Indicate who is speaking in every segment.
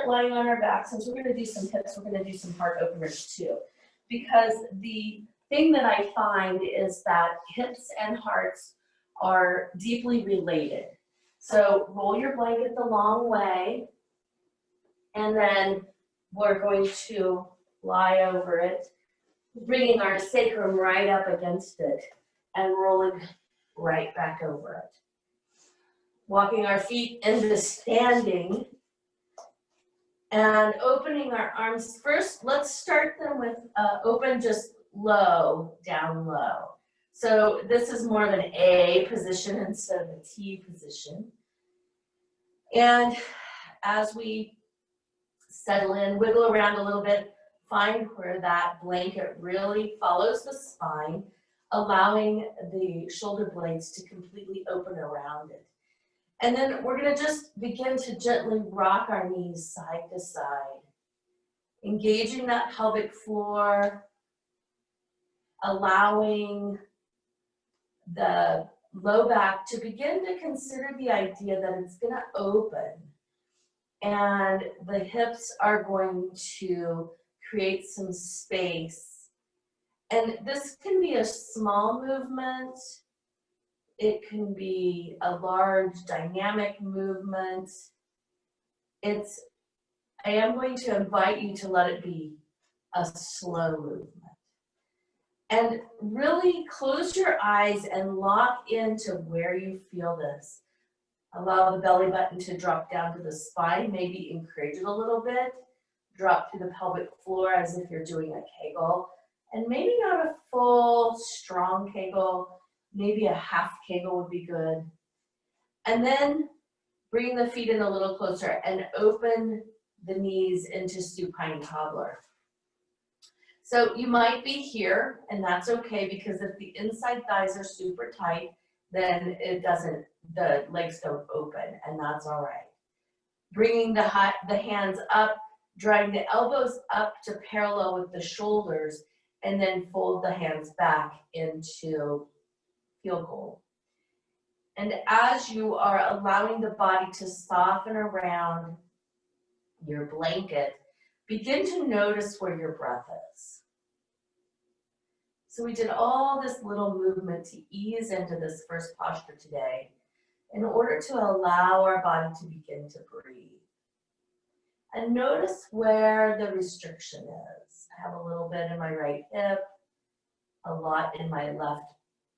Speaker 1: start lying on our back, since we're going to do some hips, we're going to do some heart openers too. Because the thing that I find is that hips and hearts are deeply related. So roll your blanket the long way, and then we're going to lie over it, bringing our sacrum right up against it and rolling right back over it. Walking our feet into standing and opening our arms. First, let's start them with open, just low, down low. So this is more of an A position instead of a T position. And as we settle in, wiggle around a little bit, find where that blanket really follows the spine, allowing the shoulder blades to completely open around it. And then we're going to just begin to gently rock our knees side to side, engaging that pelvic floor, allowing the low back to begin to consider the idea that it's going to open, and the hips are going to create some space. And this can be a small movement. It can be a large dynamic movement. I am going to invite you to let it be a slow movement. And really close your eyes and lock into where you feel this. Allow the belly button to drop down to the spine, maybe encourage it a little bit. Drop to the pelvic floor as if you're doing a Kegel. And maybe not a full, strong Kegel. Maybe a half Kegel would be good. And then bring the feet in a little closer and open the knees into supine cobbler. So you might be here, and that's okay, because if the inside thighs are super tight, then the legs don't open, and that's all right. Bringing the hands up, drawing the elbows up to parallel with the shoulders, and then fold the hands back into field goal. And as you are allowing the body to soften around your blanket, begin to notice where your breath is. So we did all this little movement to ease into this first posture today in order to allow our body to begin to breathe. And notice where the restriction is. I have a little bit in my right hip, a lot in my left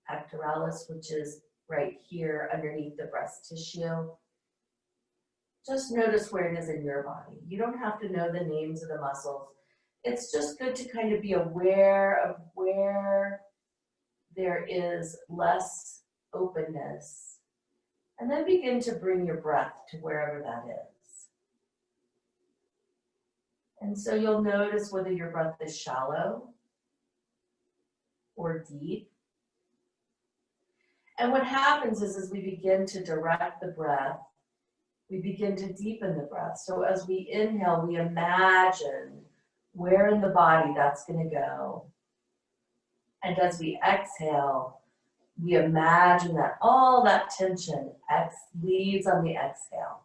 Speaker 1: pectoralis, which is right here underneath the breast tissue. Just notice where it is in your body. You don't have to know the names of the muscles. It's just good to kind of be aware of where there is less openness, and then begin to bring your breath to wherever that is. And so you'll notice whether your breath is shallow or deep. And what happens is, as we begin to direct the breath, we begin to deepen the breath. So as we inhale, we imagine where in the body that's going to go. And as we exhale, we imagine that all that tension leaves on the exhale.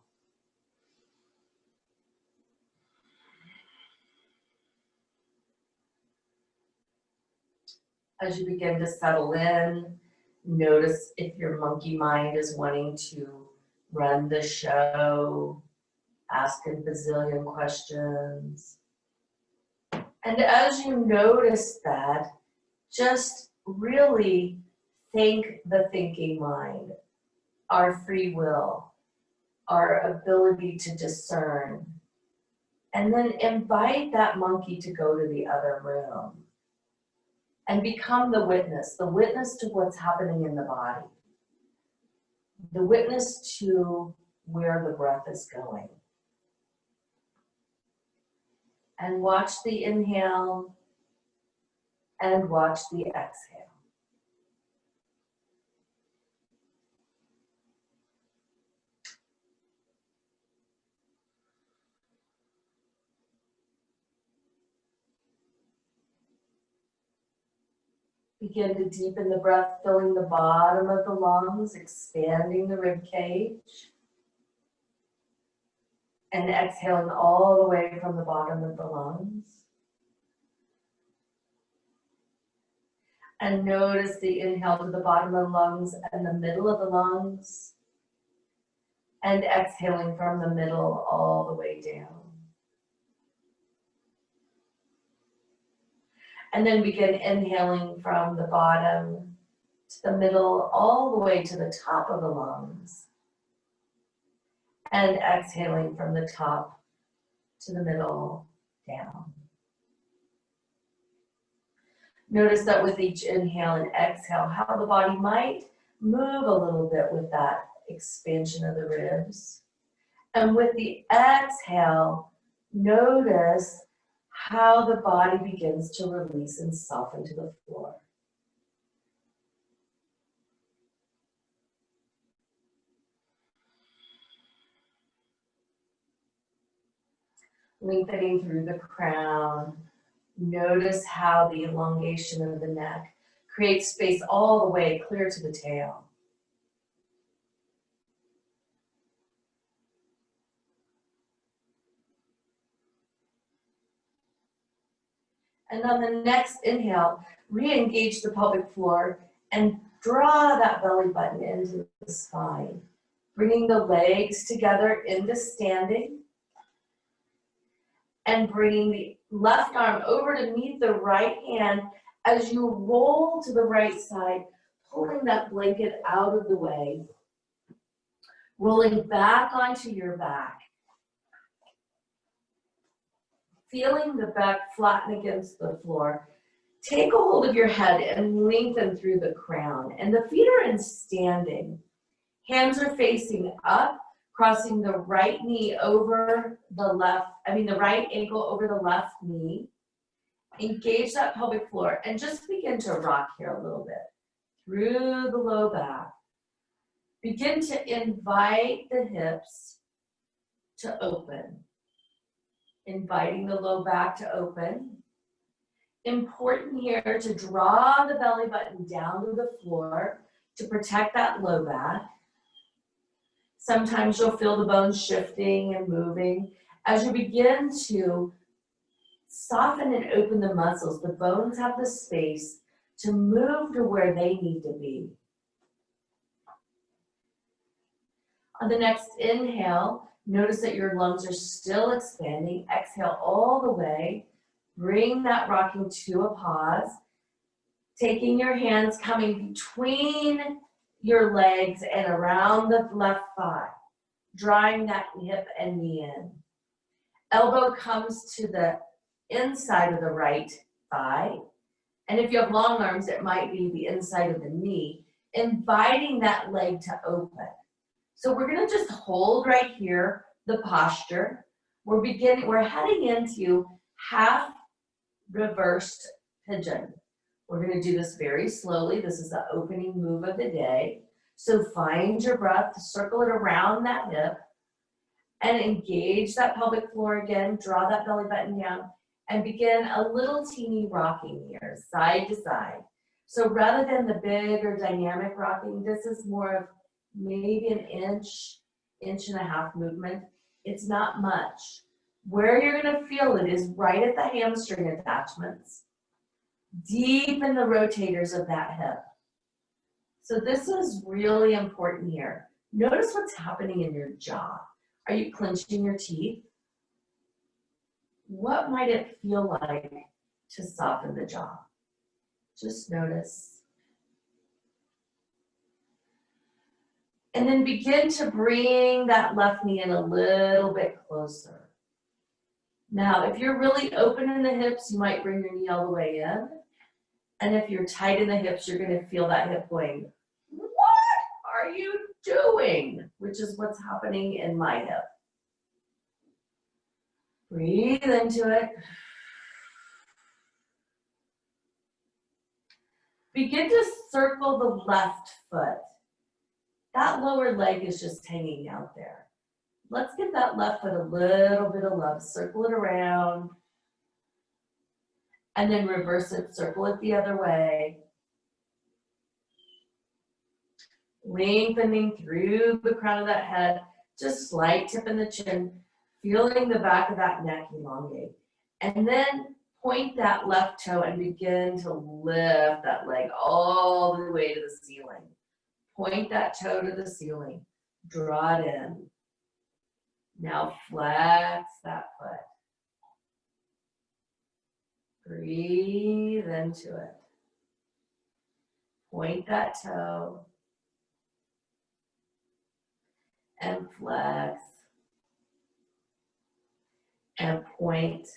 Speaker 1: As you begin to settle in, notice if your monkey mind is wanting to run the show, ask a bazillion questions. And as you notice that, just really thank the thinking mind, our free will, our ability to discern, and then invite that monkey to go to the other room and become the witness to what's happening in the body, the witness to where the breath is going. And watch the inhale and watch the exhale. Begin to deepen the breath, filling the bottom of the lungs, expanding the rib cage. And exhaling all the way from the bottom of the lungs. And notice the inhale to the bottom of the lungs and the middle of the lungs. And exhaling from the middle all the way down. And then begin inhaling from the bottom to the middle all the way to the top of the lungs. And exhaling from the top to the middle down. Notice that with each inhale and exhale, how the body might move a little bit with that expansion of the ribs. And with the exhale, notice how the body begins to release and soften to the floor. Lengthening through the crown. Notice how the elongation of the neck creates space all the way clear to the tail. And on the next inhale, re-engage the pelvic floor and draw that belly button into the spine. Bringing the legs together into standing. And bringing the left arm over to meet the right hand as you roll to the right side, pulling that blanket out of the way. Rolling back onto your back. Feeling the back flatten against the floor. Take a hold of your head and lengthen through the crown. And the feet are in standing. Hands are facing up, crossing the right knee over the the right ankle over the left knee. Engage that pelvic floor and just begin to rock here a little bit through the low back. Begin to invite the hips to open. Inviting the low back to open. Important here to draw the belly button down to the floor to protect that low back. Sometimes you'll feel the bones shifting and moving. As you begin to soften and open the muscles, the bones have the space to move to where they need to be. On the next inhale, notice that your lungs are still expanding. Exhale all the way. Bring that rocking to a pause. Taking your hands coming between your legs and around the left thigh. Drawing that hip and knee in. Elbow comes to the inside of the right thigh. And if you have long arms, it might be the inside of the knee. Inviting that leg to open. So we're going to just hold right here, the posture. We're heading into half reversed pigeon. We're going to do this very slowly. This is the opening move of the day. So find your breath, circle it around that hip, and engage that pelvic floor again. Draw that belly button down, and begin a little teeny rocking here, side to side. So rather than the big or dynamic rocking, this is more of maybe an inch, inch and a half movement. It's not much. Where you're going to feel it is right at the hamstring attachments, deep in the rotators of that hip. So this is really important here. Notice what's happening in your jaw. Are you clenching your teeth? What might it feel like to soften the jaw? Just notice. And then begin to bring that left knee in a little bit closer. Now, if you're really open in the hips, you might bring your knee all the way in. And if you're tight in the hips, you're going to feel that hip going, what are you doing? Which is what's happening in my hip. Breathe into it. Begin to circle the left foot. That lower leg is just hanging out there. Let's give that left foot a little bit of love. Circle it around. And then reverse it, circle it the other way. Lengthening through the crown of that head. Just slight tip in the chin. feeling the back of that neck elongate. And then point that left toe and begin to lift that leg all the way to the ceiling. Point that toe to the ceiling. Draw it in. Now flex that foot. Breathe into it. Point that toe. And flex. And point.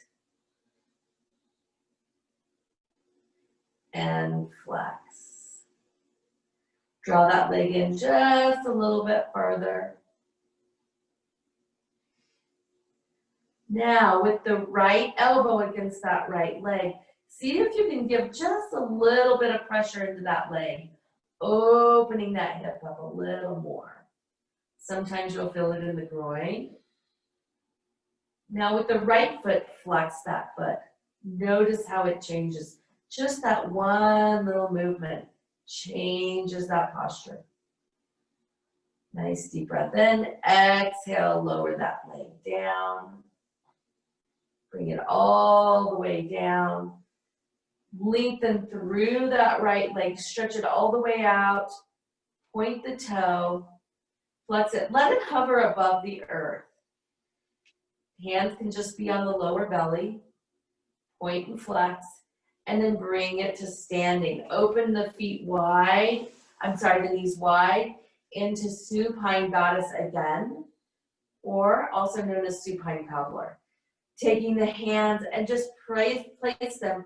Speaker 1: And flex. Draw that leg in just a little bit further. Now, with the right elbow against that right leg, see if you can give just a little bit of pressure into that leg, opening that hip up a little more. Sometimes you'll feel it in the groin. Now, with the right foot, flex that foot. Notice how it changes. Just that one little movement changes that posture. Nice deep breath in. Exhale, lower that leg down. Bring it all the way down. Lengthen through that right leg. Stretch it all the way out. Point the toe. Flex it. Let it hover above the earth. Hands can just be on the lower belly. Point and flex. And then bring it to standing. Open the feet wide. The knees wide into supine goddess again, or also known as supine cobbler. Taking the hands and just place them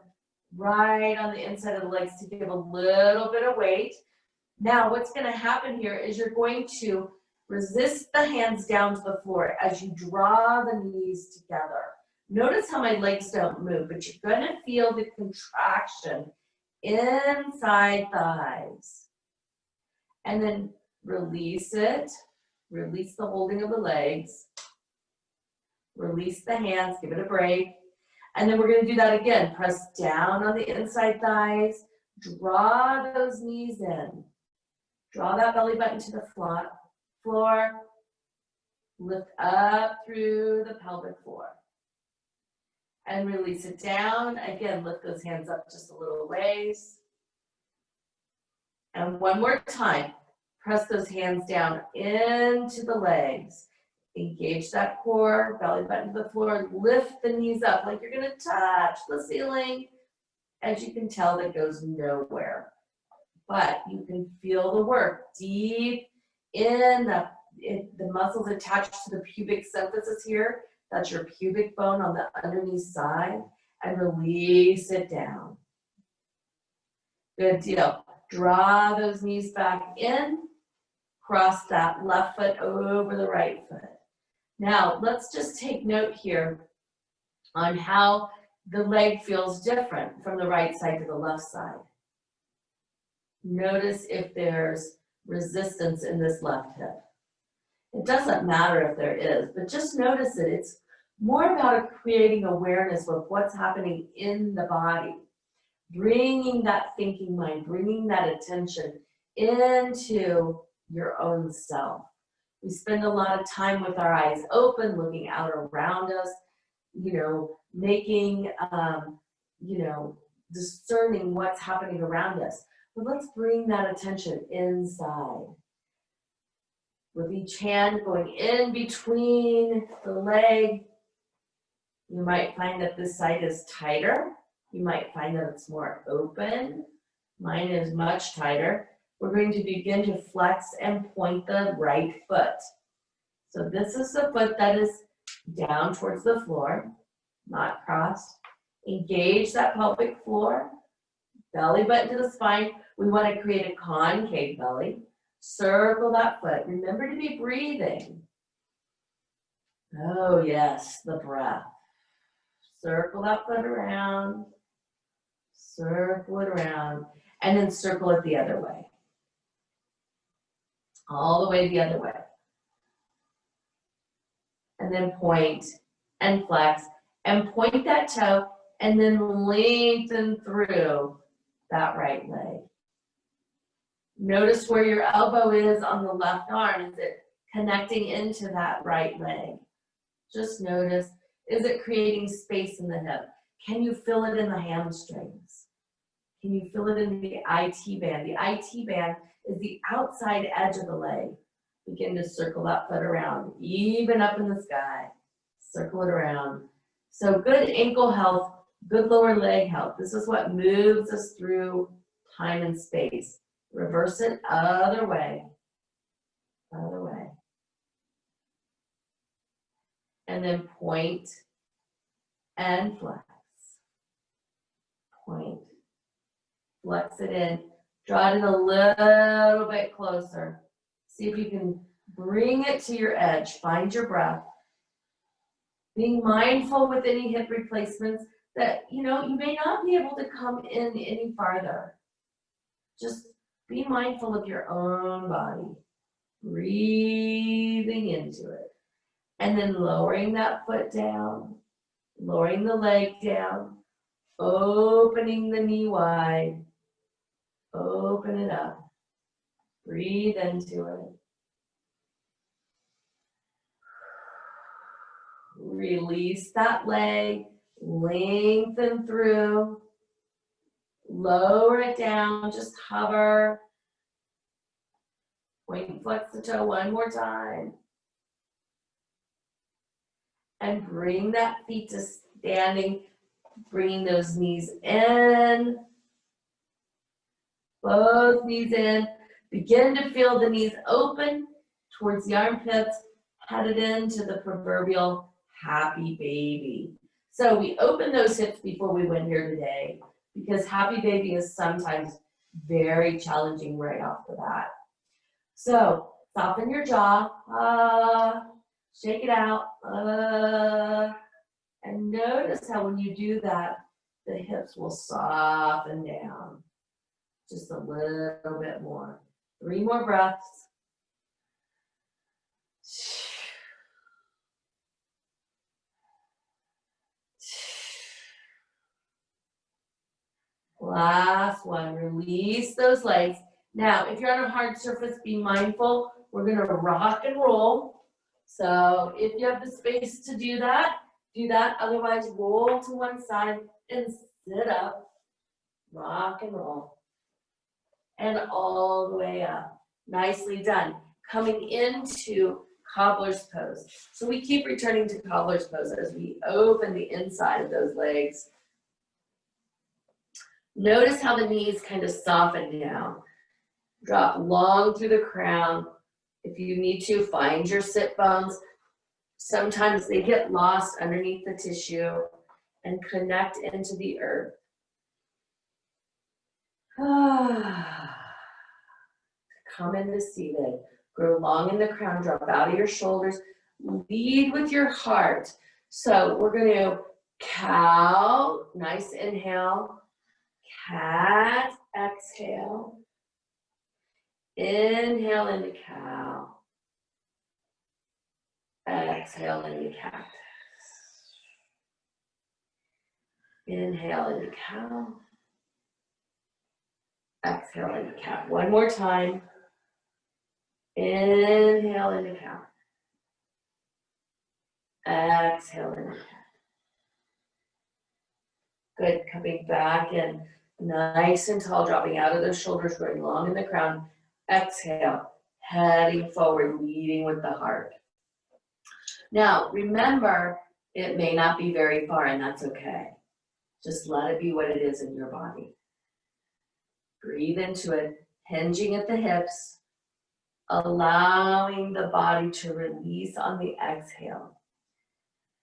Speaker 1: right on the inside of the legs to give a little bit of weight. Now, what's going to happen here is you're going to resist the hands down to the floor as you draw the knees together. Notice how my legs don't move, but you're going to feel the contraction inside thighs. And then release it. Release the holding of the legs. Release the hands, give it a break. And then we're going to do that again. Press down on the inside thighs. Draw those knees in. Draw that belly button to the floor. Lift up through the pelvic floor. And release it down. Again, lift those hands up just a little ways. And one more time. Press those hands down into the legs. Engage that core, belly button to the floor. Lift the knees up like you're going to touch the ceiling. As you can tell, that goes nowhere. But you can feel the work deep in the muscles attached to the pubic symphysis here. That's your pubic bone on the underneath side. And release it down. Good deal. Draw those knees back in. Cross that left foot over the right foot. Now, let's just take note here on how the leg feels different from the right side to the left side. Notice if there's resistance in this left hip. It doesn't matter if there is, but just notice it. It's more about creating awareness of what's happening in the body. Bringing that thinking mind, bringing that attention into your own self. We spend a lot of time with our eyes open, looking out around us, making, discerning what's happening around us. But let's bring that attention inside. With each hand going in between the leg, you might find that this side is tighter. You might find that it's more open. Mine is much tighter. We're going to begin to flex and point the right foot. So this is the foot that is down towards the floor, not crossed. Engage that pelvic floor, belly button to the spine. We want to create a concave belly. Circle that foot. Remember to be breathing. Oh yes, the breath. Circle that foot around. Circle it around. And then circle it the other way. All the way the other way. And then point and flex and point that toe and then lengthen through that right leg. Notice where your elbow is on the left arm. Is it connecting into that right leg? Just notice, is it creating space in the hip? Can you feel it in the hamstrings? Can you feel it in the IT band? The IT band is the outside edge of the leg. Begin to circle that foot around, even up in the sky. Circle it around. So good ankle health, good lower leg health. This is what moves us through time and space. Reverse it, other way. Other way. And then point and flex. Point. Flex it in. Draw it in a little bit closer. See if you can bring it to your edge. Find your breath. Being mindful with any hip replacements that, you may not be able to come in any farther. Just be mindful of your own body. Breathing into it. And then lowering that foot down. Lowering the leg down. Opening the knee wide. Open it up. Breathe into it. Release that leg. Lengthen through. Lower it down. Just hover. Point and flex the toe one more time. And bring that feet to standing. Bringing those knees in. Both knees in. Begin to feel the knees open towards the armpits, headed into the proverbial happy baby. So we opened those hips before we went here today because happy baby is sometimes very challenging right off the bat. So soften your jaw, shake it out, and notice how when you do that, the hips will soften down just a little bit more. 3 more breaths. Last one. Release those legs. Now, if you're on a hard surface, be mindful. We're going to rock and roll. So if you have the space to do that, do that. Otherwise, roll to one side and sit up. Rock and roll. And all the way up. Nicely done. Coming into cobbler's pose. So we keep returning to cobbler's pose as we open the inside of those legs. Notice how the knees kind of soften down. Drop long through the crown. If you need to, find your sit bones. Sometimes they get lost underneath the tissue and connect into the earth. Come into seated. Grow long in the crown. Drop out of your shoulders. Lead with your heart. So we're going to cow. Nice inhale. Cat. Exhale. Inhale into cow. Exhale into cat. Inhale into cow. Exhale into cat. One more time. Inhale into cow. Exhale into cat. Good. Coming back in. Nice and tall. Dropping out of those shoulders. Growing long in the crown. Exhale. Heading forward. Leading with the heart. Now, remember, it may not be very far, and that's okay. Just let it be what it is in your body. Breathe into it, hinging at the hips, allowing the body to release on the exhale.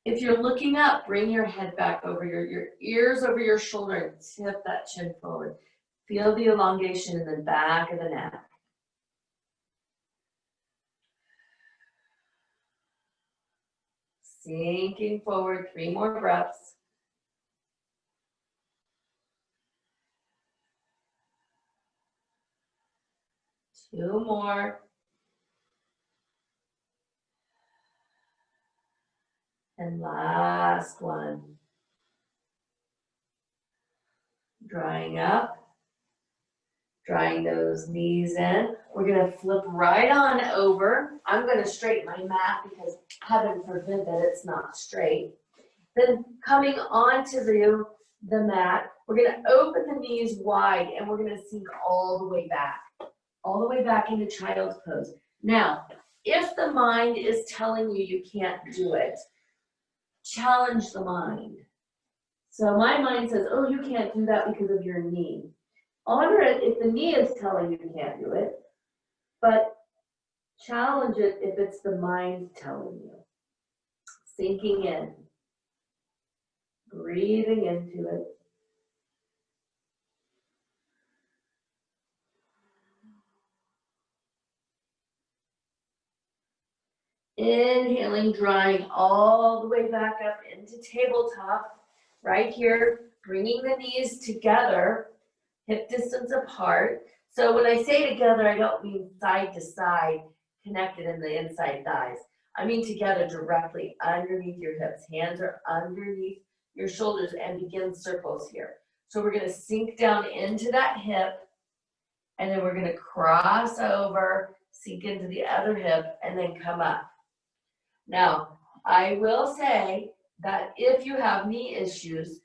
Speaker 1: If you're looking up, bring your head back over your ears over your shoulder and tip that chin forward. Feel the elongation in the back of the neck. Sinking forward, 3 more breaths. Two more. And last one. Drying up. Drawing those knees in. We're gonna flip right on over. I'm gonna straighten my mat because heaven forbid that it's not straight. Then coming onto the mat, we're gonna open the knees wide and we're gonna sink all the way back into child's pose. Now, if the mind is telling you you can't do it, challenge the mind. So my mind says, oh, you can't do that because of your knee. Honor it if the knee is telling you you can't do it, but challenge it if it's the mind telling you. Sinking in, breathing into it. Inhaling, drawing all the way back up into tabletop. Right here, bringing the knees together, hip distance apart. So when I say together, I don't mean side to side, connected in the inside thighs. I mean together directly underneath your hips. Hands are underneath your shoulders and begin circles here. So we're gonna sink down into that hip, and then we're gonna cross over, sink into the other hip, and then come up. Now, I will say that if you have knee issues,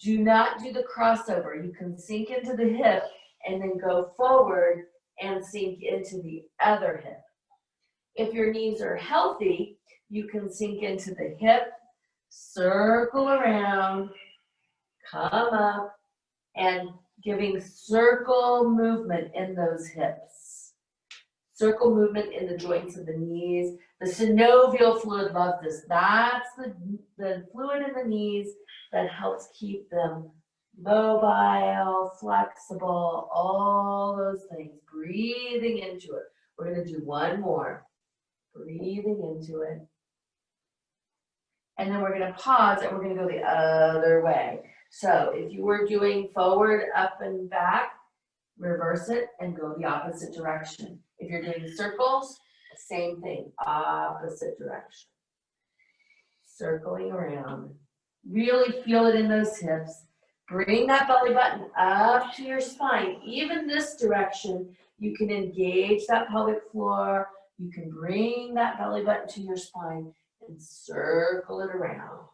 Speaker 1: do not do the crossover. You can sink into the hip and then go forward and sink into the other hip. If your knees are healthy, you can sink into the hip, circle around, come up, and giving circle movement in those hips. Circle movement in the joints of the knees. The synovial fluid loves this. That's the fluid in the knees that helps keep them mobile, flexible, all those things. Breathing into it. We're going to do one more. Breathing into it. And then we're going to pause and we're going to go the other way. So if you were doing forward, up and back, reverse it and go the opposite direction. If you're doing circles, same thing, opposite direction. Circling around. Really feel it in those hips. Bring that belly button up to your spine. Even this direction, you can engage that pelvic floor. You can bring that belly button to your spine and circle it around.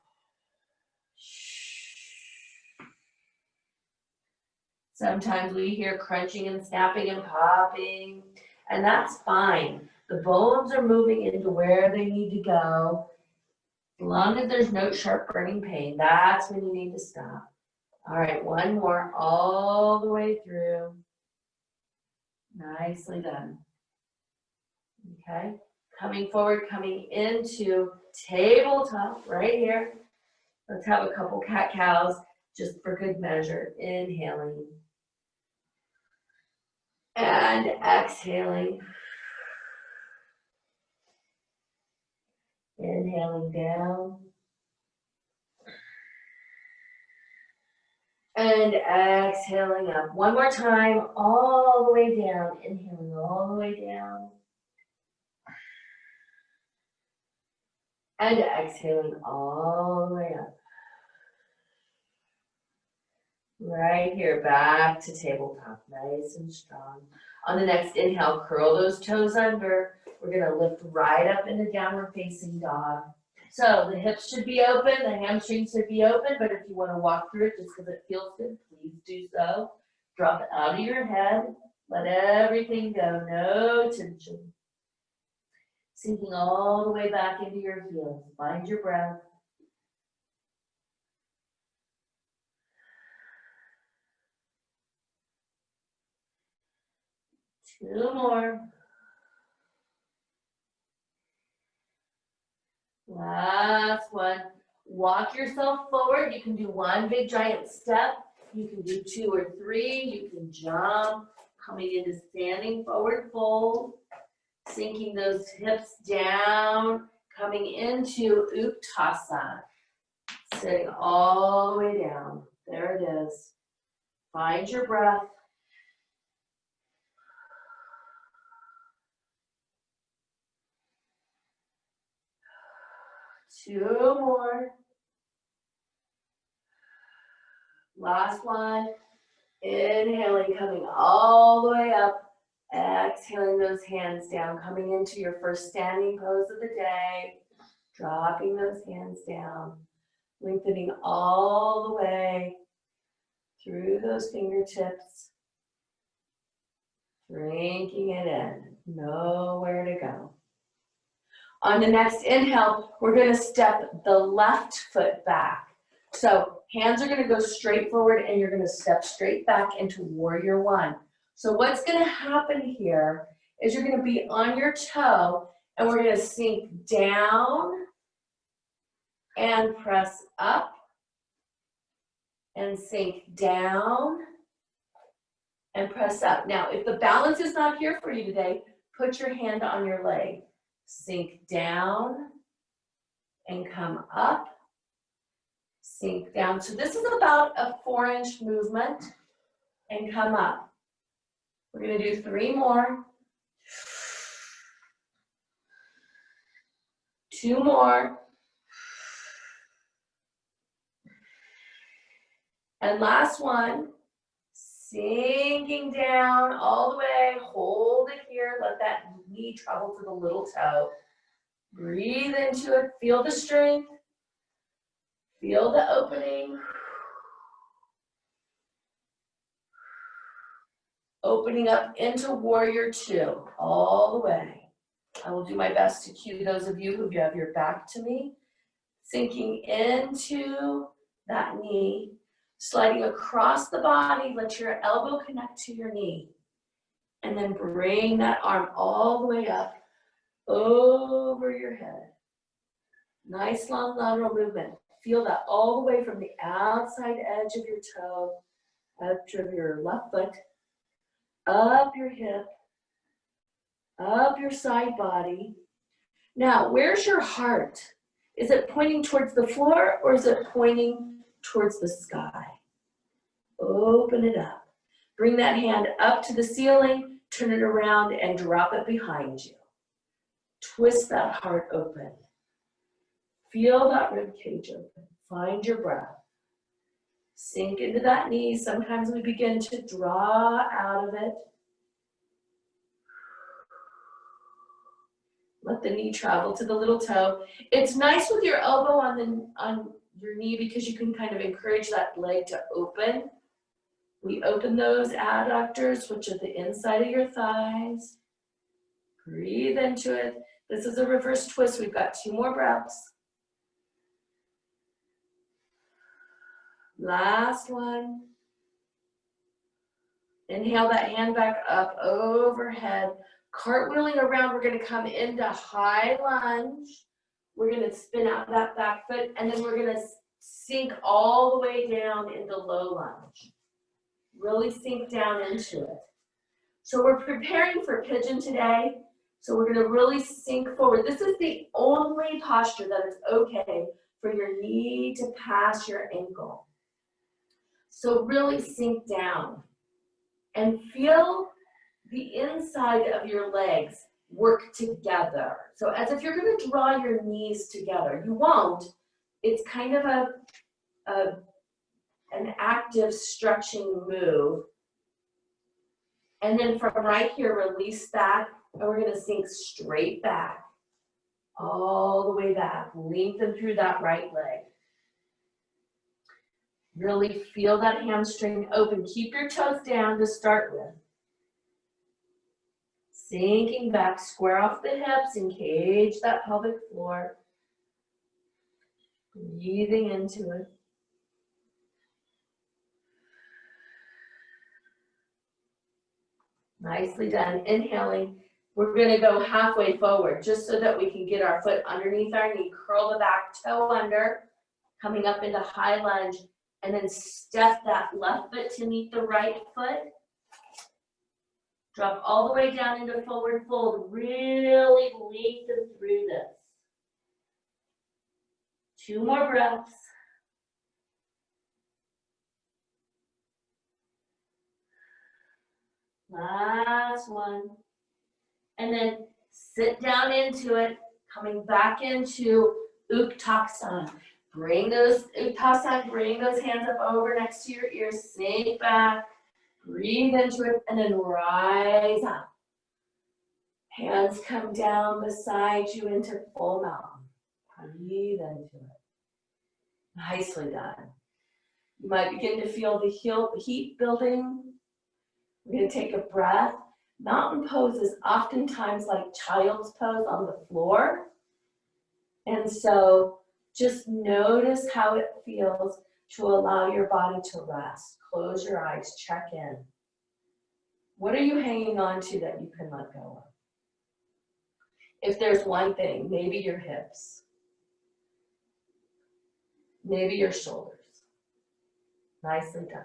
Speaker 1: Sometimes we hear crunching and snapping and popping, and that's fine. The bones are moving into where they need to go. As long as there's no sharp burning pain, that's when you need to stop. All right, one more all the way through. Nicely done. Okay, coming forward, coming into tabletop right here. Let's have a couple cat-cows just for good measure. Inhaling. And exhaling. Inhaling down. And exhaling up. One more time, all the way down. Inhaling all the way down. And exhaling all the way up. Right here, back to tabletop, nice and strong. On the next inhale, curl those toes under. We're gonna lift right up into downward facing dog. So the hips should be open, the hamstrings should be open, but if you wanna walk through it just because it feels good, please do so. Drop it out of your head, let everything go, no tension. Sinking all the way back into your heels, find your breath. Two more. Last one. Walk yourself forward. You can do one big giant step. You can do two or three. You can jump, coming into standing forward fold, sinking those hips down, coming into Uttasana, sitting all the way down. There it is. Find your breath. Two more. Last one. Inhaling, coming all the way up. Exhaling those hands down, coming into your first standing pose of the day. Dropping those hands down. Lengthening all the way through those fingertips. Drinking it in. Nowhere to go. On the next inhale, we're going to step the left foot back. So hands are going to go straight forward and you're going to step straight back into warrior one. So what's going to happen here is you're going to be on your toe and we're going to sink down and press up and sink down and press up. Now, if the balance is not here for you today, put your hand on your leg. Sink down and come up. Sink down. So this is about a 4-inch movement and come up. We're going to do 3 more. 2 more. And last one. Sinking down all the way. Hold it here. Let that knee travel to the little toe. Breathe into it. Feel the strength. Feel the opening. Opening up into warrior two all the way. I will do my best to cue those of you who have your back to me. Sinking into that knee. Sliding across the body, let your elbow connect to your knee. And then bring that arm all the way up over your head. Nice long lateral movement. Feel that all the way from the outside edge of your toe, edge of your left foot, up your hip, up your side body. Now, where's your heart? Is it pointing towards the floor or is it pointing towards the sky? Open it up. Bring that hand up to the ceiling, turn it around and drop it behind you. Twist that heart open. Feel that rib cage open. Find your breath. Sink into that knee. Sometimes we begin to draw out of it. Let the knee travel to the little toe. It's nice with your elbow on your knee because you can kind of encourage that leg to open. We open those adductors, which are the inside of your thighs. Breathe into it. This is a reverse twist. We've got 2 more breaths. Last one. Inhale that hand back up overhead. Cartwheeling around, we're going to come into high lunge. We're going to spin out that back foot, and then we're going to sink all the way down into low lunge. Really sink down into it. So we're preparing for pigeon today. So we're going to really sink forward. This is the only posture that is okay for your knee to pass your ankle. So really sink down and feel the inside of your legs work together. So as if you're going to draw your knees together. You won't. It's kind of an active stretching move. And then from right here, release that, and we're going to sink straight back, all the way back. Lengthen through that right leg. Really feel that hamstring open. Keep your toes down to start with. Sinking back, square off the hips, engage that pelvic floor. Breathing into it. Nicely done. Inhaling. We're going to go halfway forward just so that we can get our foot underneath our knee. Curl the back toe under, coming up into high lunge, and then step that left foot to meet the right foot. Drop all the way down into forward fold. Really lengthen through this. 2 more breaths. Last one. And then sit down into it, coming back into Uttanasana. Bring those Uttanasana, bring those hands up over next to your ears, sink back, Breathe into it and then rise up. Hands come down beside you into full mountain. Breathe into it. Nicely done. You might begin to feel the heat building. We're going to take a breath. Mountain pose is oftentimes like child's pose on the floor. And so just notice how it feels to allow your body to rest. Close your eyes, check in. What are you hanging on to that you can let go of? If there's one thing, maybe your hips, maybe your shoulders. Nicely done.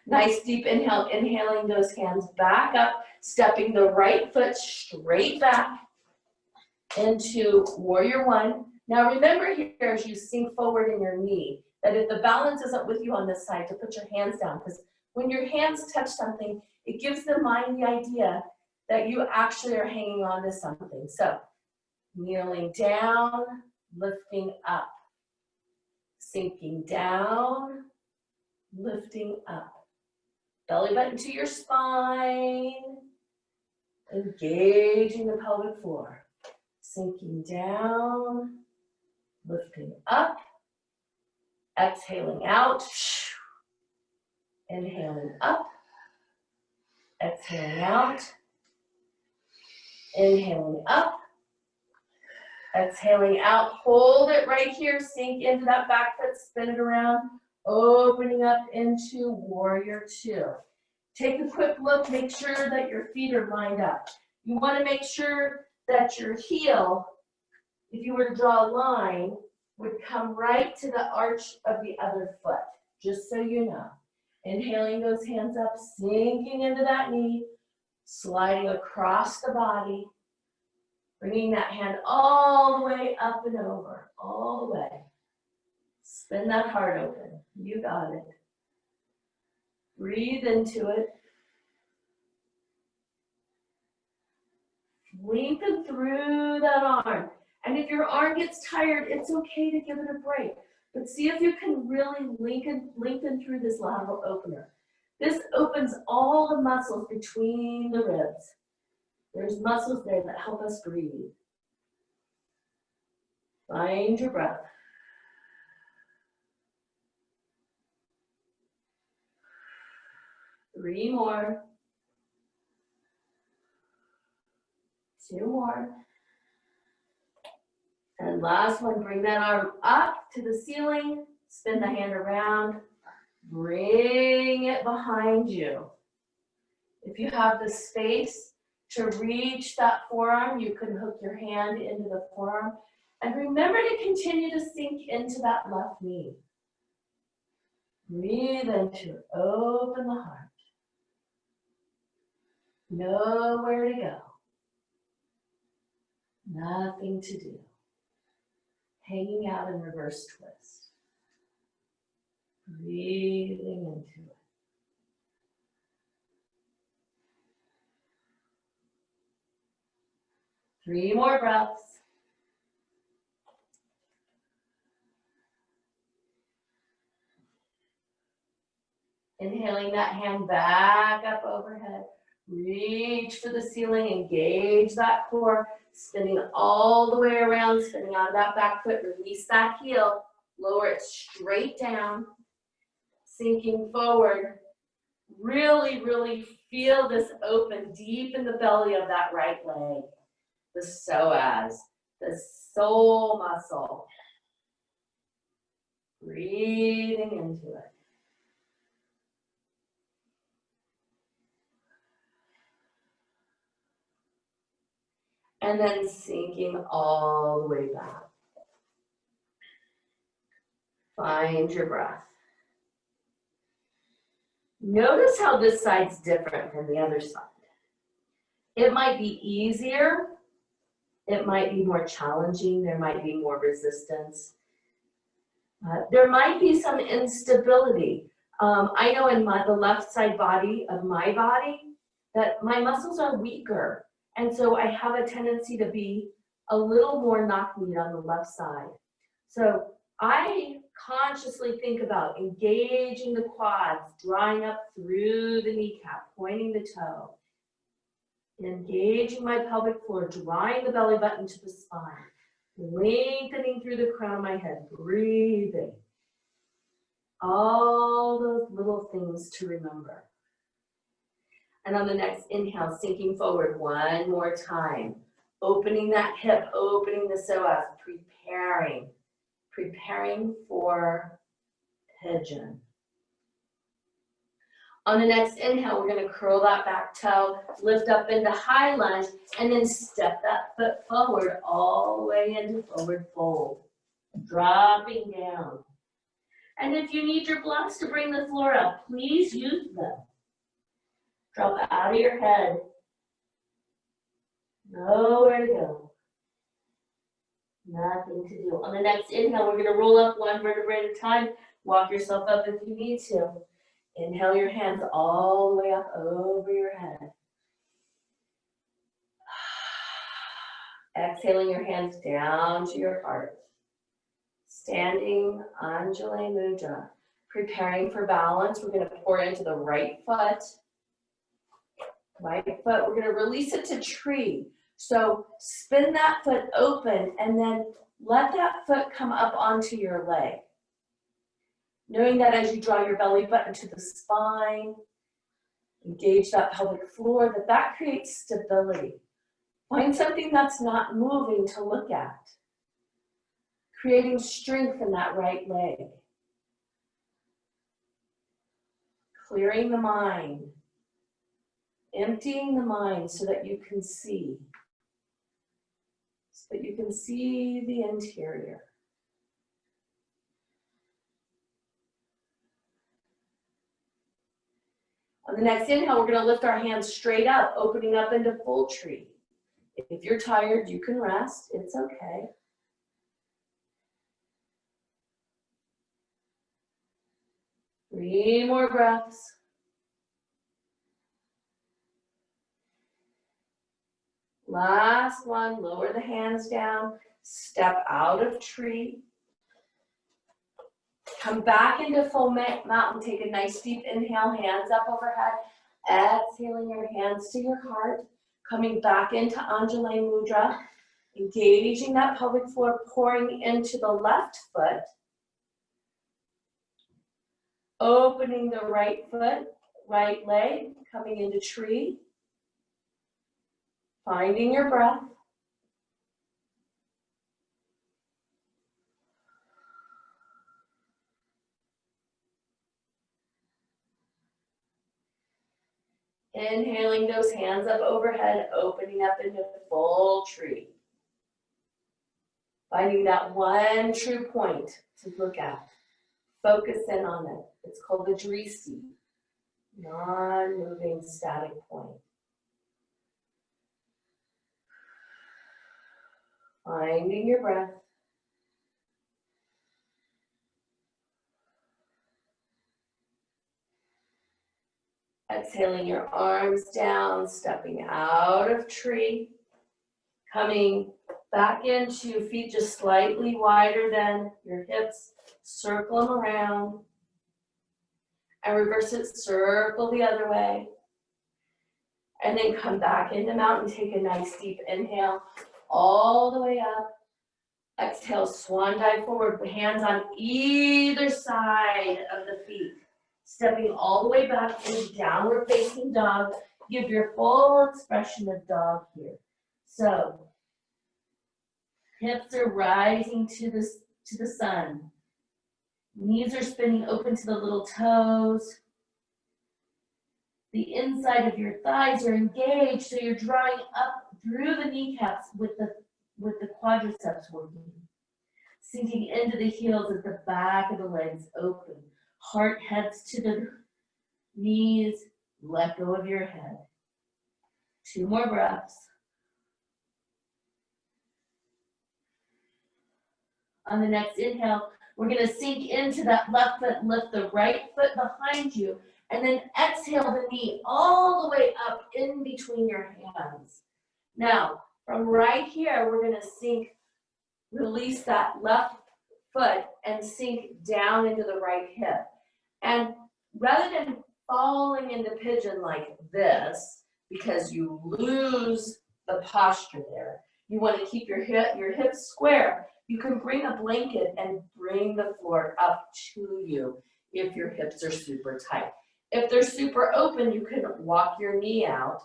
Speaker 1: Nice deep inhale, inhaling those hands back up, stepping the right foot straight back into warrior one. Now remember here as you sink forward in your knee, that if the balance isn't with you on this side, to put your hands down, because when your hands touch something, it gives the mind the idea that you actually are hanging on to something. So kneeling down, lifting up, sinking down, lifting up. Belly button to your spine, engaging the pelvic floor. Sinking down, lifting up, exhaling out, inhaling up, exhaling out, inhaling up, exhaling out. Hold it right here, sink into that back foot, spin it around, opening up into warrior two. Take a quick look, make sure that your feet are lined up. You want to make sure that your heel, if you were to draw a line, would come right to the arch of the other foot, just so you know. Inhaling those hands up, sinking into that knee, sliding across the body, bringing that hand all the way up and over, all the way. Spin that heart open. You got it. Breathe into it. Lengthen through that arm. And if your arm gets tired, it's okay to give it a break. But see if you can really lengthen through this lateral opener. This opens all the muscles between the ribs. There's muscles there that help us breathe. Find your breath. Three more. Two more. And last one, bring that arm up to the ceiling, spin the hand around, bring it behind you. If you have the space to reach that forearm, you can hook your hand into the forearm. And remember to continue to sink into that left knee. Breathe into it, open the heart. Nowhere to go. Nothing to do. Hanging out in reverse twist. Breathing into it. Three more breaths. Inhaling that hand back up overhead. Reach for the ceiling, engage that core, spinning all the way around, spinning out of that back foot, release that heel, lower it straight down, sinking forward. Really, really feel this open deep in the belly of that right leg, the psoas, the soul muscle. Breathing into it. And then sinking all the way back. Find your breath. Notice how this side's different from the other side. It might be easier. It might be more challenging. There might be more resistance. There might be some instability. I know in the left side body of my body that my muscles are weaker. And so I have a tendency to be a little more knock-kneed on the left side. So I consciously think about engaging the quads, drawing up through the kneecap, pointing the toe, engaging my pelvic floor, drawing the belly button to the spine, lengthening through the crown of my head, breathing. All those little things to remember. And on the next inhale, sinking forward one more time, opening that hip, opening the psoas, preparing for pigeon. On the next inhale, we're going to curl that back toe, lift up into high lunge, and then step that foot forward all the way into forward fold, dropping down. And if you need your blocks to bring the floor up, please use them. Drop out of your head. Nowhere to go. Nothing to do. On the next inhale, we're going to roll up one vertebrae at a time. Walk yourself up if you need to. Inhale your hands all the way up over your head. Exhaling your hands down to your heart. Standing Anjali Mudra. Preparing for balance. We're going to pour into the right foot. Right foot. We're going to release it to tree. So spin that foot open and then let that foot come up onto your leg. Knowing that as you draw your belly button to the spine, engage that pelvic floor, that creates stability. Find something that's not moving to look at. Creating strength in that right leg. Clearing the mind. Emptying the mind so that you can see. So that you can see the interior. On the next inhale, we're going to lift our hands straight up, opening up into full tree. If you're tired, you can rest. It's okay. Three more breaths. Last one, lower the hands down, step out of tree. Come back into full mountain, take a nice deep inhale, hands up overhead. Exhaling your hands to your heart, coming back into Anjali Mudra, engaging that pelvic floor, pouring into the left foot. Opening the right foot, right leg, coming into tree. Finding your breath. Inhaling those hands up overhead, opening up into full tree. Finding that one true point to look at. Focus in on it. It's called the drisi, non-moving static point. Finding your breath. Exhaling your arms down, stepping out of tree. Coming back into feet just slightly wider than your hips. Circle them around. And reverse it, circle the other way. And then come back into mountain, take a nice deep inhale. All the way up. Exhale, swan dive forward, hands on either side of the feet. Stepping all the way back into downward facing dog. Give your full expression of dog here. So, hips are rising to the sun. Knees are spinning open to the little toes. The inside of your thighs are engaged, so you're drawing up through the kneecaps with the quadriceps working. Sinking into the heels as the back of the legs open. Heart heads to the knees. Let go of your head. 2 more breaths. On the next inhale, we're going to sink into that left foot, lift the right foot behind you, and then exhale the knee all the way up in between your hands. Now, from right here, we're going to sink, release that left foot and sink down into the right hip. And rather than falling into pigeon like this, because you lose the posture there, you want to keep your hips square. You can bring a blanket and bring the floor up to you if your hips are super tight. If they're super open, you can walk your knee out.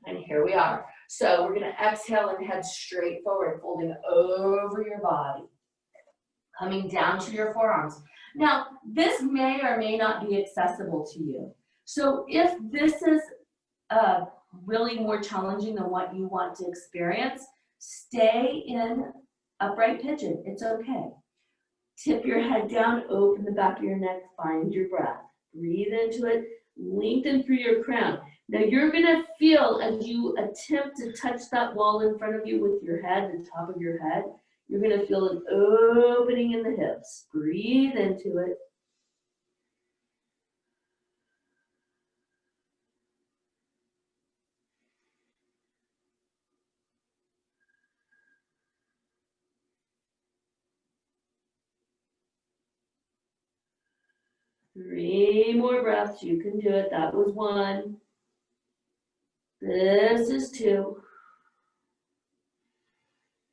Speaker 1: And here we are. So we're going to exhale and head straight forward, folding over your body, coming down to your forearms. Now, this may or may not be accessible to you. So if this is really more challenging than what you want to experience, stay in upright pigeon. It's okay. Tip your head down, open the back of your neck, find your breath. Breathe into it, lengthen through your crown. Now you're gonna feel as you attempt to touch that wall in front of you with your head, the top of your head, you're gonna feel an opening in the hips. Breathe into it. Three more breaths, you can do it. That was one. This is two.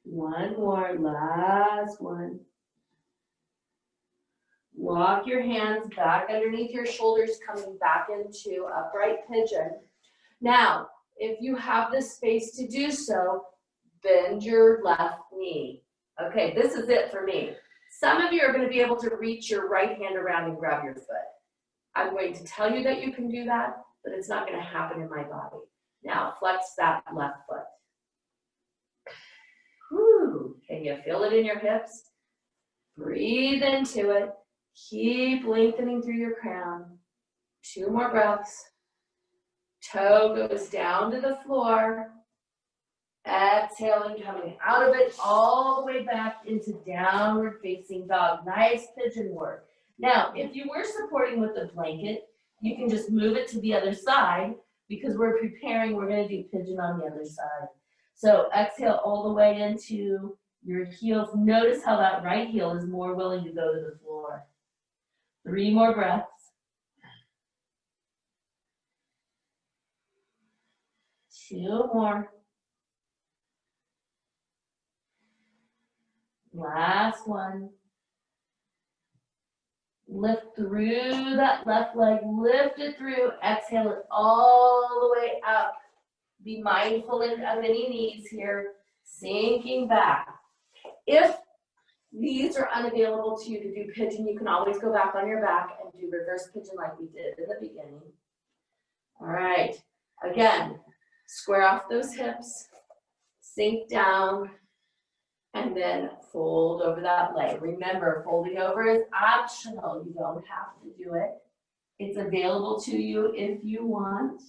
Speaker 1: One more, last one. Walk your hands back underneath your shoulders, coming back into upright pigeon. Now, if you have the space to do so, bend your left knee. Okay, this is it for me. Some of you are going to be able to reach your right hand around and grab your foot. I'm going to tell you that you can do that, but it's not going to happen in my body. Now, flex that left foot. Whew. Can you feel it in your hips? Breathe into it. Keep lengthening through your crown. Two more breaths. Toe goes down to the floor. Exhaling, coming out of it all the way back into downward facing dog. Nice pigeon work. Now, if you were supporting with a blanket, you can just move it to the other side because we're preparing, we're going to do pigeon on the other side. So exhale all the way into your heels. Notice how that right heel is more willing to go to the floor. Three more breaths. Two more. Last one. Lift through that left leg, lift it through, exhale it all the way up. Be mindful of any knees here, sinking back. If these are unavailable to you to do pigeon, you can always go back on your back and do reverse pigeon like we did in the beginning. All right, again, square off those hips, sink down, and then fold over that leg. Remember, folding over is optional. You don't have to do it. It's available to you if you want.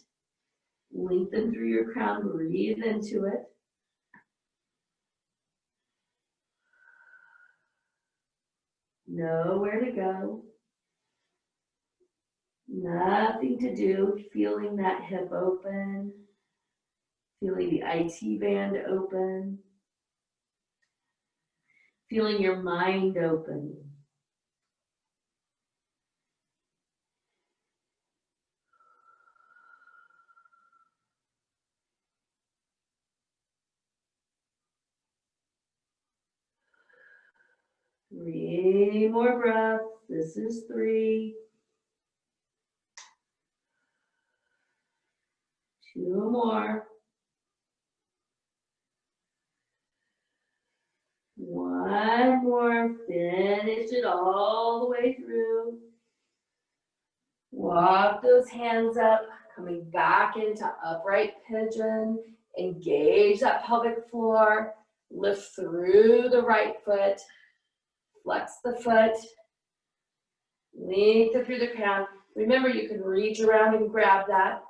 Speaker 1: Lengthen through your crown, breathe into it. Nowhere to go. Nothing to do. Feeling that hip open. Feeling the IT band open. Feeling your mind open. Three more breaths. This is three. Two more. One more. Finish it all the way through. Walk those hands up, coming back into upright pigeon. Engage that pelvic floor. Lift through the right foot. Flex the foot. Lengthen through the crown. Remember, you can reach around and grab that.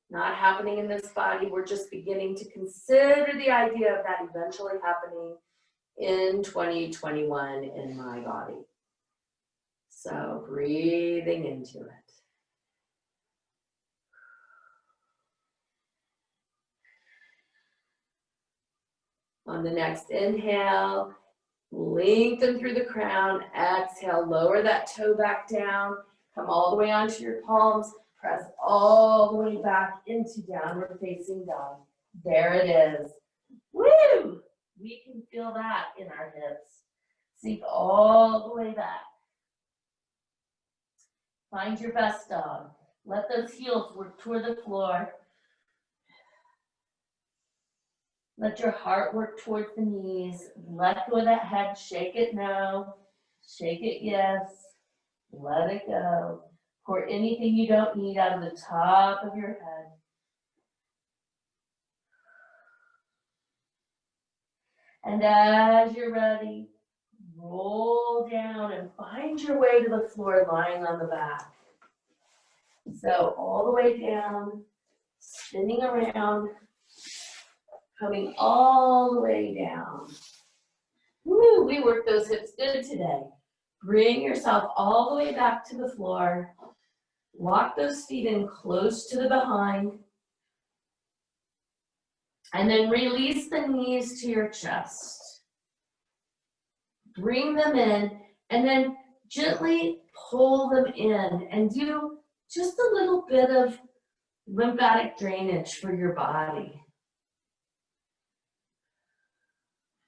Speaker 1: Not happening in this body. We're just beginning to consider the idea of that eventually happening in 2021 in my body. So breathing into it. On the next inhale, Lengthen through the crown. Exhale, lower that toe back down. Come all the way onto your palms. Press all the way back into downward facing dog. There it is. Woo! We can feel that in our hips. Sink all the way back. Find your best dog. Let those heels work toward the floor. Let your heart work towards the knees. Let go of that head. Shake it no. Shake it yes. Let it go. Pour anything you don't need out of the top of your head. And as you're ready, roll down and find your way to the floor lying on the back. So all the way down, spinning around, coming all the way down. Woo, we worked those hips good today. Bring yourself all the way back to the floor. Walk those feet in close to the behind. And then release the knees to your chest. Bring them in and then gently pull them in and do just a little bit of lymphatic drainage for your body.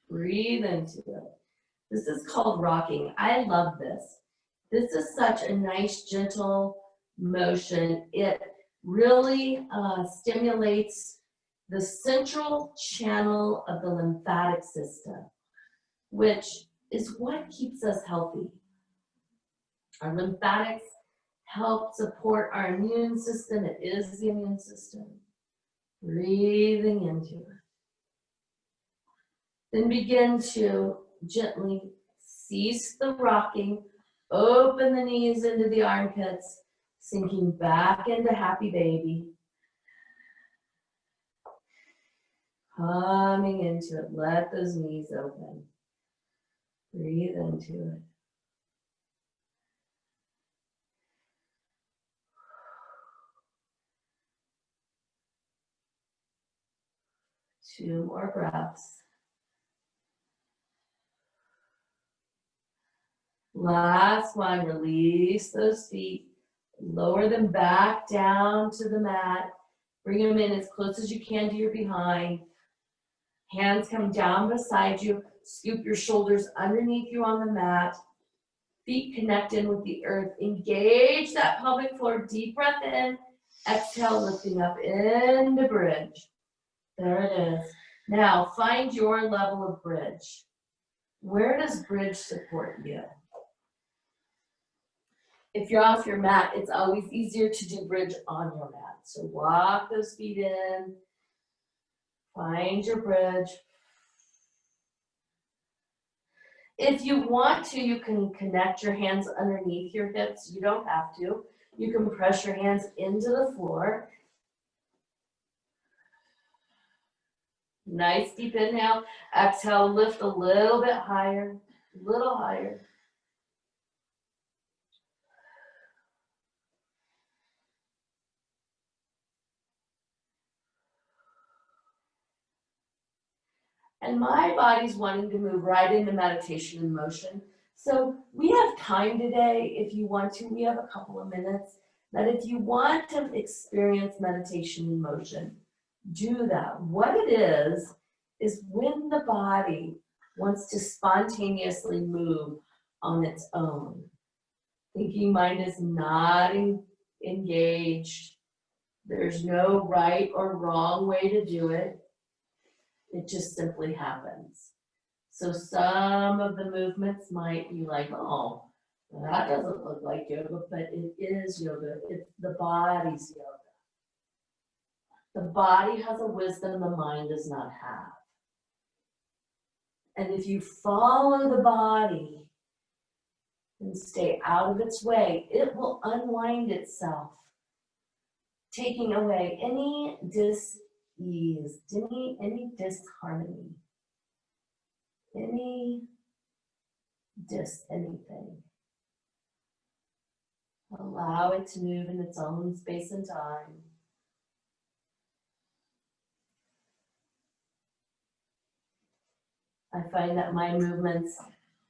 Speaker 1: Breathe into it. This is called rocking. I love this. This is such a nice, gentle motion. It really stimulates the central channel of the lymphatic system, which is what keeps us healthy. Our lymphatics help support our immune system. It is the immune system. Breathing into it. Then begin to gently cease the rocking. Open the knees into the armpits, sinking back into happy baby. Coming into it. Let those knees open. Breathe into it. Two more breaths. Last one, release those feet. Lower them back down to the mat. Bring them in as close as you can to your behind. Hands come down beside you. Scoop your shoulders underneath you on the mat. Feet connect in with the earth. Engage that pelvic floor. Deep breath in. Exhale, lifting up into bridge. There it is. Now, find your level of bridge. Where does bridge support you? If you're off your mat, it's always easier to do bridge on your mat. So walk those feet in. Find your bridge. If you want to, you can connect your hands underneath your hips. You don't have to. You can press your hands into the floor. Nice deep inhale. Exhale, lift a little bit higher, a little higher. And my body's wanting to move right into meditation and motion. So we have time today, if you want to. We have a couple of minutes. That if you want to experience meditation and motion, do that. What it is when the body wants to spontaneously move on its own. Thinking mind is not engaged. There's no right or wrong way to do it. It just simply happens. So some of the movements might be like, oh, that doesn't look like yoga, but it is yoga. It's the body's yoga. The body has a wisdom the mind does not have. And if you follow the body and stay out of its way, it will unwind itself, taking away any dis-ease, any disharmony, anything. Allow it to move in its own space and time. I find that my movements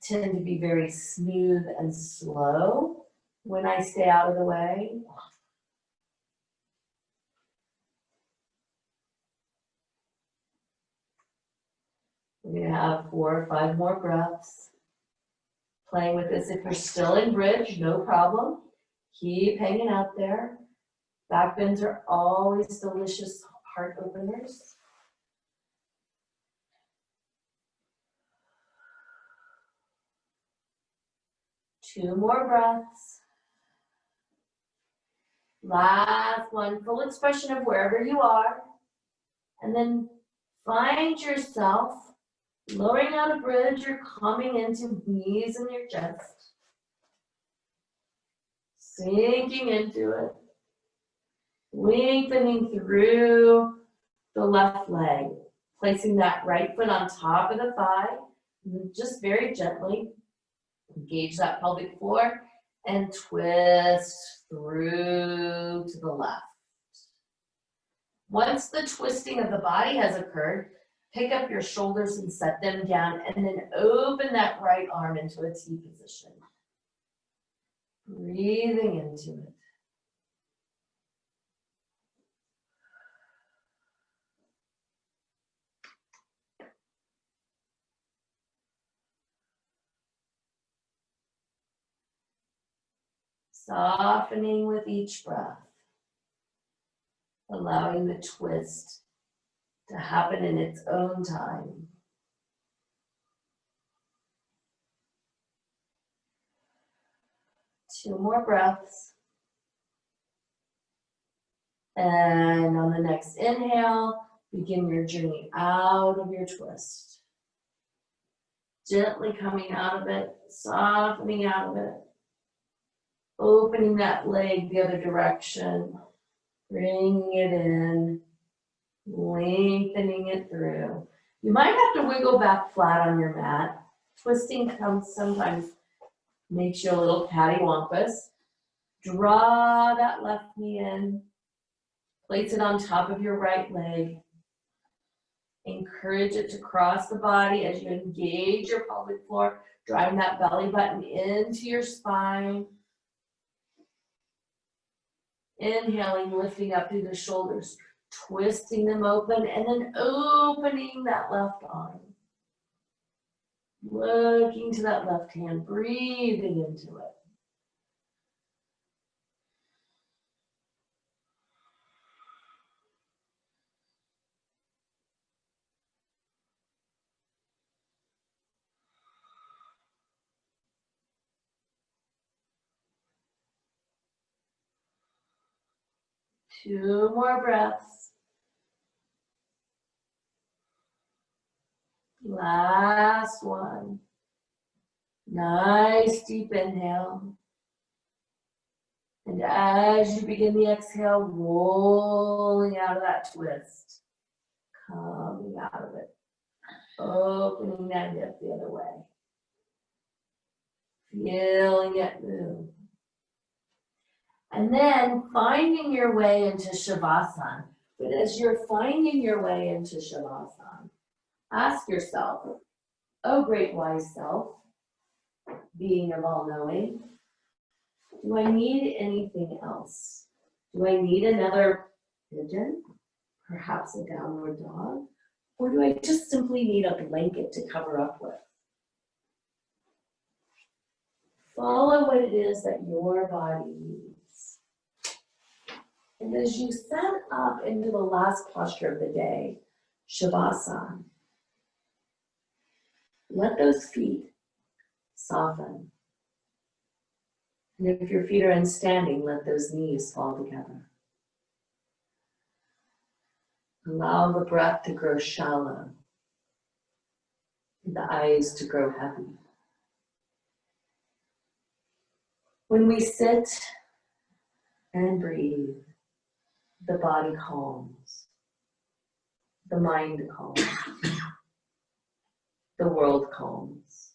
Speaker 1: tend to be very smooth and slow when I stay out of the way. We're going to have 4 or 5 more breaths. Playing with this. If you're still in bridge, no problem. Keep hanging out there. Back bends are always delicious heart openers. Two more breaths. Last one, full expression of wherever you are. And then find yourself lowering out of bridge or coming into knees in your chest. Sinking into it. Lengthening through the left leg. Placing that right foot on top of the thigh. And just very gently engage that pelvic floor and twist through to the left. Once the twisting of the body has occurred, pick up your shoulders and set them down, and then open that right arm into a T position. Breathing into it. Softening with each breath. Allowing the twist to happen in its own time. Two more breaths. And on the next inhale, begin your journey out of your twist. Gently coming out of it, softening out of it. Opening that leg the other direction. Bringing it in. Lengthening it through. You might have to wiggle back flat on your mat. Twisting sometimes makes you a little cattywampus. Draw that left knee in. Place it on top of your right leg. Encourage it to cross the body as you engage your pelvic floor, driving that belly button into your spine. Inhaling, lifting up through the shoulders, twisting them open, and then opening that left arm. Looking to that left hand, breathing into it. Two more breaths. Last one. Nice deep inhale. And as you begin the exhale, rolling out of that twist. Coming out of it. Opening that hip the other way. Feeling it move. And then finding your way into Shavasana. But as you're finding your way into Shavasana, ask yourself, oh great wise self, being of all knowing, do I need anything else? Do I need another pigeon? Perhaps a downward dog? Or do I just simply need a blanket to cover up with? Follow what it is that your body needs. And as you set up into the last posture of the day, Shavasana, let those feet soften. And if your feet are in standing, let those knees fall together. Allow the breath to grow shallow, and the eyes to grow heavy. When we sit and breathe, the body calms, the mind calms, the world calms.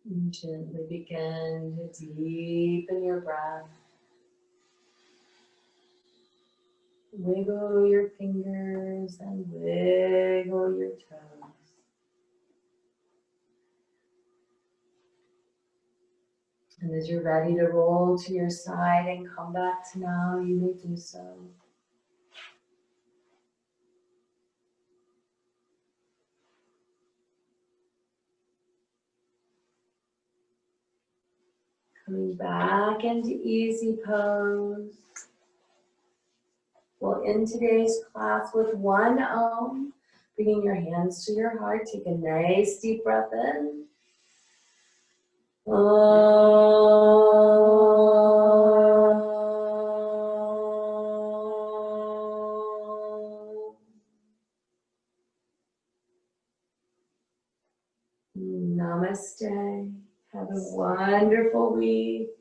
Speaker 1: And gently begin to deepen your breath. Wiggle your fingers and wiggle your toes. And as you're ready to roll to your side and come back to now, you may do so. Coming back into easy pose. We'll end today's class with one Om. Bringing your hands to your heart. Take a nice deep breath in. Namaste. Have a wonderful week.